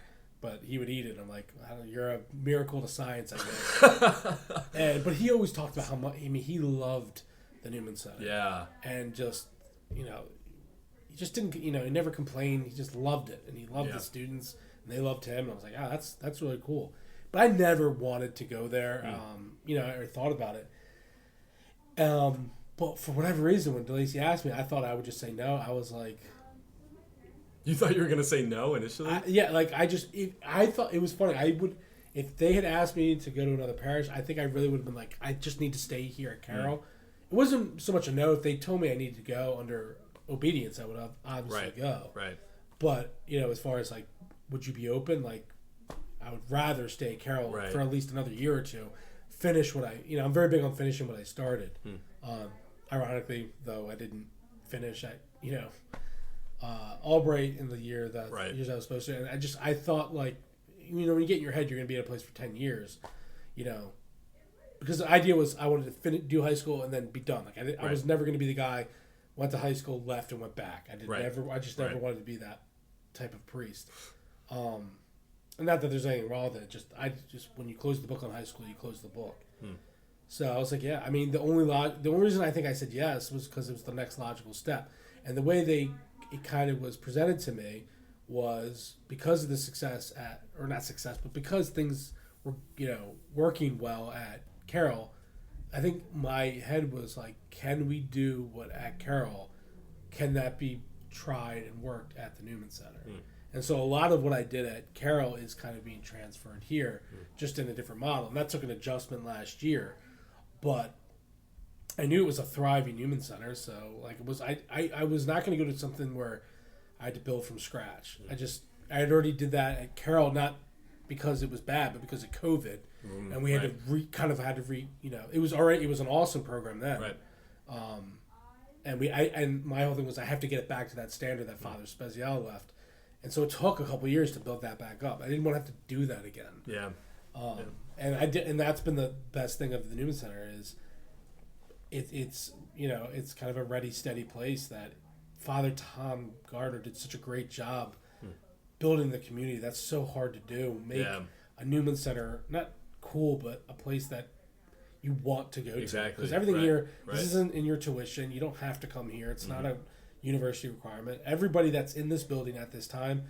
But he would eat it. I'm like, "You're a miracle to science, I guess." But he always talked about how much. I mean, he loved the Newman Center. Yeah. And just, he just didn't. He never complained. He just loved it, and he loved the students, and they loved him. And I was like, that's really cool. But I never wanted to go there. Or thought about it. But for whatever reason, when DeLacy asked me, I thought I would just say no. I was like. You thought you were going to say no initially? I thought it was funny. If they had asked me to go to another parish, I think I really would have been like, I just need to stay here at Carroll. It wasn't so much a no. If they told me I needed to go under obedience, I would have obviously go. Right. But, as far as like, would you be open? Like, I would rather stay at Carroll for at least another year or two. Finish what I'm very big on finishing what I started. Ironically, though, I didn't finish at, Albright in the year that years I was supposed to, and I thought like, when you get in your head you're going to be at a place for 10 years, because the idea was I wanted to do high school and then be done. Like I was never going to be the guy went to high school, left, and went back. I never wanted to be that type of priest. And not that there's anything wrong with it. I just when you close the book on high school, you close the book. So I was like, yeah. I mean, the only reason I think I said yes was because it was the next logical step, and the way it kind of was presented to me was because of the success but because things were, working well at Carroll, I think my head was like, can we do what at Carroll, can that be tried and worked at the Newman Center? And so a lot of what I did at Carroll is kind of being transferred here, just in a different model. And that took an adjustment last year, but I knew it was a thriving Newman Center, so like it was. I was not going to go to something where I had to build from scratch. I had already did that at Carroll, not because it was bad, but because of COVID, and we had to it was already, it was an awesome program then, and my whole thing was I have to get it back to that standard that Father Spezial left, and so it took a couple of years to build that back up. I didn't want to have to do that again. And I did, and that's been the best thing of the Newman Center is. It's kind of a ready, steady place that Father Tom Gardner did such a great job building the community. That's so hard to do. Make a Newman Center not cool, but a place that you want to go to. Exactly. Because everything here, this isn't in your tuition. You don't have to come here. It's not a university requirement. Everybody that's in this building at this time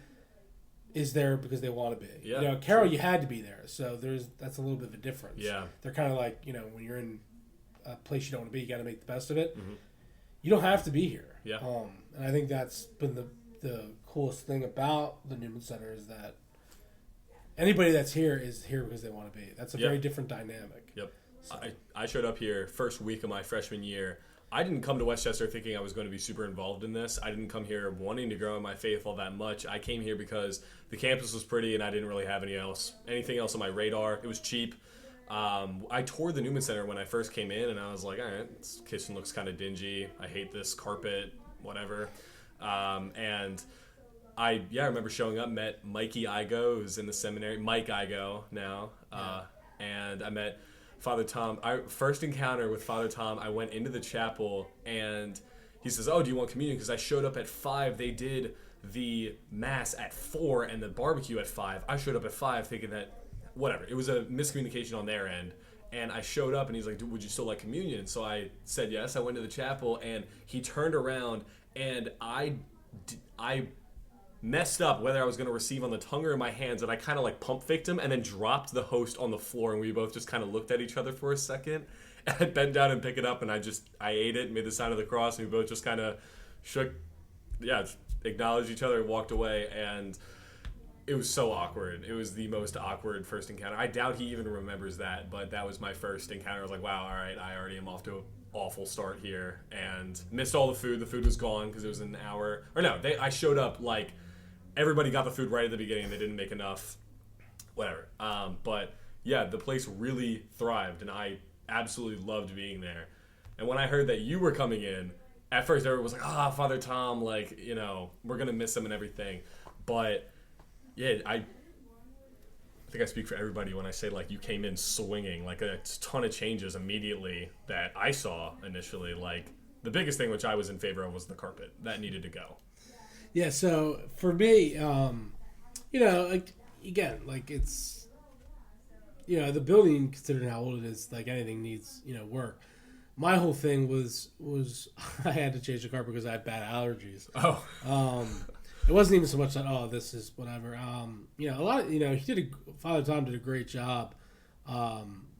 is there because they want to be. Yeah, Carroll, you had to be there. So that's a little bit of a difference. Yeah. They're kind of like, when you're in a place you don't want to be, you got to make the best of it. You don't have to be here. And I think that's been the coolest thing about the Newman Center is that anybody that's here is here because they want to be. That's a very different dynamic. So. I showed up here first week of my freshman year. I didn't come to Westchester thinking I was going to be super involved in this. I didn't come here wanting to grow in my faith all that much. I came here because the campus was pretty and I didn't really have anything else on my radar. It was cheap. I toured the Newman Center when I first came in, and I was like, all right, this kitchen looks kind of dingy. I hate this carpet, whatever. And I remember showing up, met Mikey Igo, who's in the seminary, Mike Igo now, and I met Father Tom. Our first encounter with Father Tom, I went into the chapel, and he says, "Oh, do you want communion?" Because I showed up at 5. They did the mass at 4 and the barbecue at 5. I showed up at 5 thinking that, whatever, it was a miscommunication on their end. And I showed up, and he's like, "Would you still like communion?" So I said yes. I went to the chapel, and he turned around, and I messed up whether I was going to receive on the tongue or in my hands, and I kind of like pump faked him and then dropped the host on the floor, and we both just kind of looked at each other for a second. And I bent down and picked it up, and I ate it, made the sign of the cross, and we both just kind of acknowledged each other and walked away. And it was so awkward. It was the most awkward first encounter. I doubt he even remembers that, but that was my first encounter. I was like, wow, all right, I already am off to an awful start here, and missed all the food. The food was gone because it was an hour. Or no, I showed up like everybody got the food right at the beginning, and they didn't make enough. Whatever. But yeah, the place really thrived, and I absolutely loved being there. And when I heard that you were coming in, at first everyone was like, Father Tom, like, you know, we're going to miss him and everything. But yeah, I think I speak for everybody when I say, like, you came in swinging, like a ton of changes immediately that I saw initially. Like, the biggest thing which I was in favor of was the carpet. That needed to go. Yeah, so for me, you know, like, again, like, it's, you know, the building, considering how old it is, like, anything needs, you know, work. My whole thing was I had to change the carpet because I had bad allergies. Oh. It wasn't even so much that, this is whatever. You know, a lot of, you know, Father Tom did a great job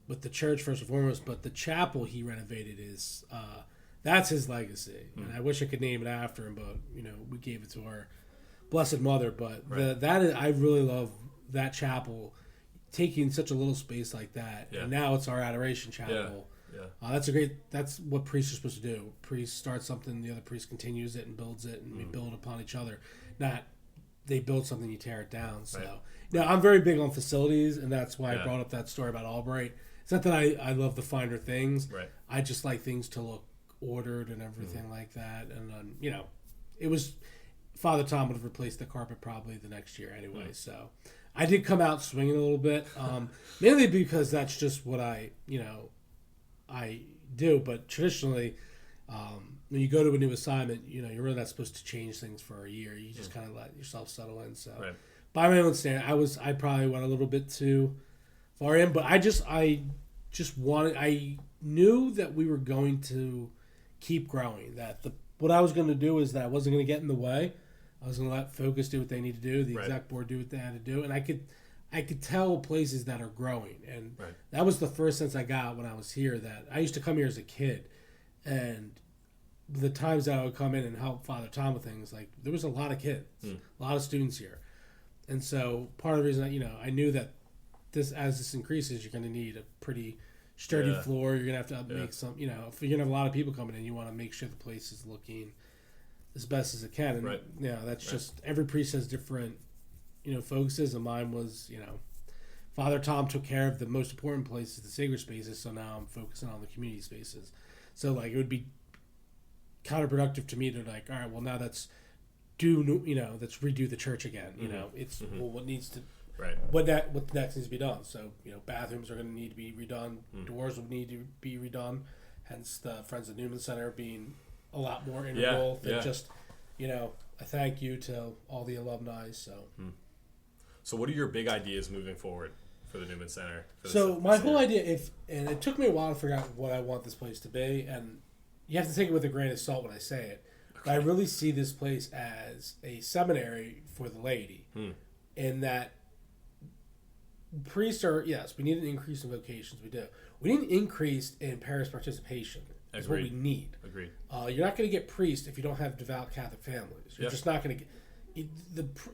with the church first and foremost, but the chapel he renovated is, that's his legacy. Mm. And I wish I could name it after him, but, you know, we gave it to our Blessed Mother. But right. I really love that chapel, taking such a little space like that. Yeah. And now it's our adoration chapel. Yeah. That's what priests are supposed to do. Priests start something, the other priest continues it and builds it, and we build upon each other. Not they build something, you tear it down. So, right. I'm very big on facilities, and that's why I brought up that story about Albright. It's not that I love the finer things. Right. I just like things to look ordered and everything like that. And you know, it was Father Tom would have replaced the carpet probably the next year anyway. So I did come out swinging a little bit, mainly because that's just what I do. But traditionally, when you go to a new assignment, you know, you're really not supposed to change things for a year. You just kind of let yourself settle in. So by my own standard, I probably went a little bit too far in, but I knew that we were going to keep growing, that what I was going to do is that I wasn't going to get in the way. I was going to let Focus do what they need to do, the exec board do what they had to do, and I could tell places that are growing. And that was the first sense I got when I was here, that I used to come here as a kid, and the times that I would come in and help Father Tom with things, like, there was a lot of kids, a lot of students here. And so part of the reason that, you know, I knew that as this increases, you're going to need a pretty sturdy floor. You're going to have to make some, you know, if you're going to have a lot of people coming in, you want to make sure the place is looking as best as it can. And, you know, that's just, every priest has different, you know, focuses, and mine was, you know, Father Tom took care of the most important places, the sacred spaces, so now I'm focusing on the community spaces. So, like, it would be counterproductive to me to, like, all right, well, now let's redo the church again. You know, it's what needs to, what next needs to be done. So, you know, bathrooms are going to need to be redone, doors will need to be redone. Hence, the Friends of Newman Center being a lot more integral than just, you know, a thank you to all the alumni. So what are your big ideas moving forward for the Newman Center? So my whole idea, and it took me a while to figure out what I want this place to be, and you have to take it with a grain of salt when I say it, but I really see this place as a seminary for the laity, in that priests are, yes, we need an increase in vocations, we do. We need an increase in parish participation. That's what we need. Agreed. You're not going to get priests if you don't have devout Catholic families. You're just not going to get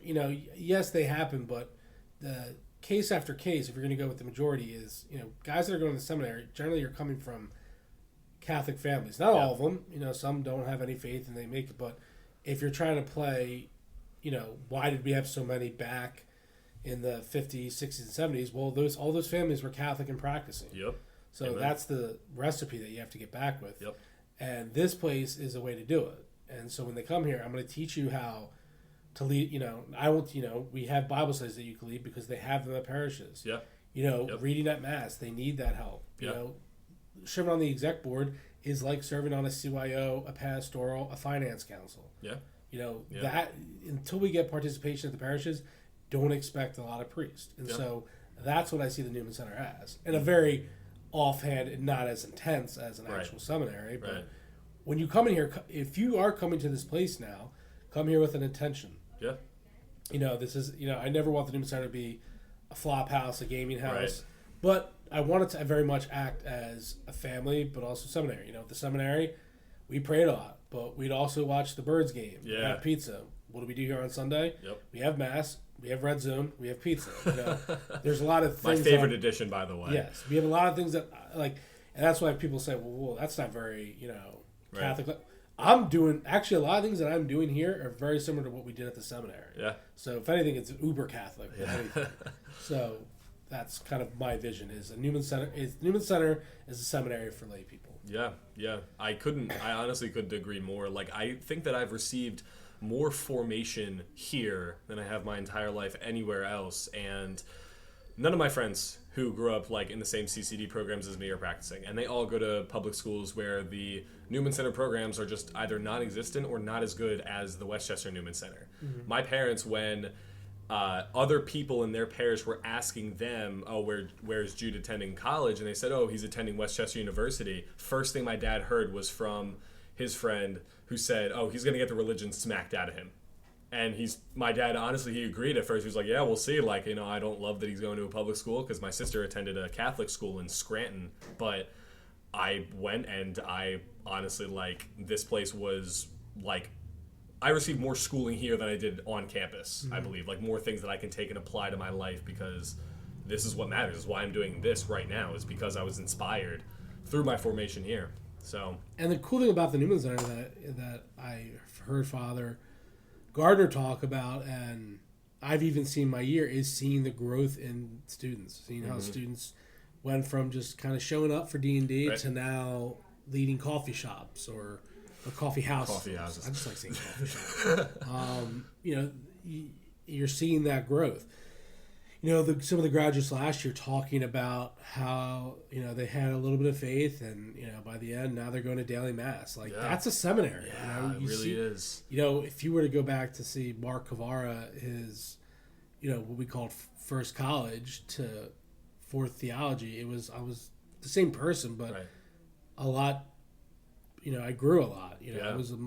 you know, yes, they happen, but the case after case, if you're going to go with the majority, is, you know, guys that are going to the seminary, generally you're coming from Catholic families. Not all of them. You know, some don't have any faith and they make it. But if you're trying to play, you know, why did we have so many back in the 50s, 60s, and 70s? Well, all those families were Catholic and practicing. So that's the recipe that you have to get back with. And this place is a way to do it. And so when they come here, I'm going to teach you how to lead. I want. We have Bible studies that you can lead because they have them at parishes. Yeah. Reading at Mass, they need that help. Yeah. Serving on the exec board is like serving on a CYO, a pastoral, a finance council. Yeah. That until we get participation at the parishes, don't expect a lot of priests. And so that's what I see the Newman Center as. In a very offhand and not as intense as an actual seminary. But when you come in here, if you are coming to this place now, come here with an intention. Yeah. This is, I never want the Newman Center to be a flop house, a gaming house. Right. But I want it to very much act as a family, but also seminary. The seminary, we prayed a lot, but we'd also watch the Birds game. Yeah. Have pizza. What do we do here on Sunday? Yep. We have Mass. We have Red Zone. We have pizza. There's a lot of My things. favorite edition, by the way. Yes. We have a lot of things that, and that's why people say, well, that's not very, Catholic. Right. I'm doing, actually, a lot of things that I'm doing here are very similar to what we did at the seminary. Yeah. So, if anything, it's uber Catholic. So, that's kind of my vision is Newman Center is a seminary for lay people. Yeah. I honestly couldn't agree more. I think that I've received more formation here than I have my entire life anywhere else, and none of my friends who grew up in the same CCD programs as me are practicing, and they all go to public schools where the Newman Center programs are just either non-existent or not as good as the Westchester Newman Center. Mm-hmm. My parents, when other people in their parish were asking them, where's Jude attending college? And they said, he's attending Westchester University. First thing my dad heard was from his friend who said, he's going to get the religion smacked out of him. And my dad, honestly, he agreed at first. He was like, yeah, we'll see. I don't love that he's going to a public school because my sister attended a Catholic school in Scranton. But I went and I honestly, this place was I received more schooling here than I did on campus, I believe. More things that I can take and apply to my life because this is what matters. This is why I'm doing this right now is because I was inspired through my formation here. So. And the cool thing about the Newman Center that I heard Father Gardner talk about, and I've even seen my year, is seeing the growth in students, seeing how students went from just kind of showing up for D&D to now leading coffee shops or coffee houses. Coffee houses. I just like saying coffee shops. You're seeing that growth. Some of the graduates last year talking about how, they had a little bit of faith and, by the end, now they're going to daily Mass. That's a seminary. Yeah, it really is. If you were to go back to see Mark Cavara, his, what we called first college to fourth theology, I was the same person, but a lot, I grew a lot. I was a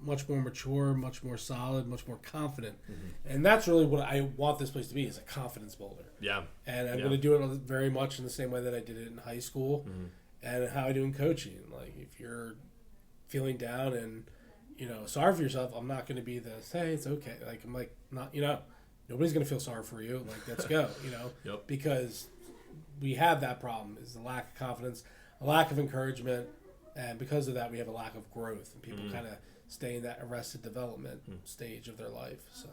much more mature, much more solid, much more confident. Mm-hmm. And that's really what I want this place to be, is a confidence builder. Yeah. And I'm going to do it very much in the same way that I did it in high school and how I do in coaching. If you're feeling down and, sorry for yourself, I'm not going to be hey, it's okay. I'm not, nobody's going to feel sorry for you. Let's go, Yep. Because we have that problem is the lack of confidence, a lack of encouragement. And because of that, we have a lack of growth, and people kind of stay in that arrested development stage of their life. So,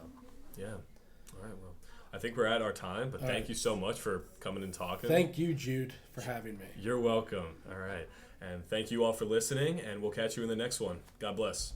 yeah. All right. Well, I think we're at our time, but thank you so much for coming and talking. Thank you, Jude, for having me. You're welcome. All right. And thank you all for listening, and we'll catch you in the next one. God bless.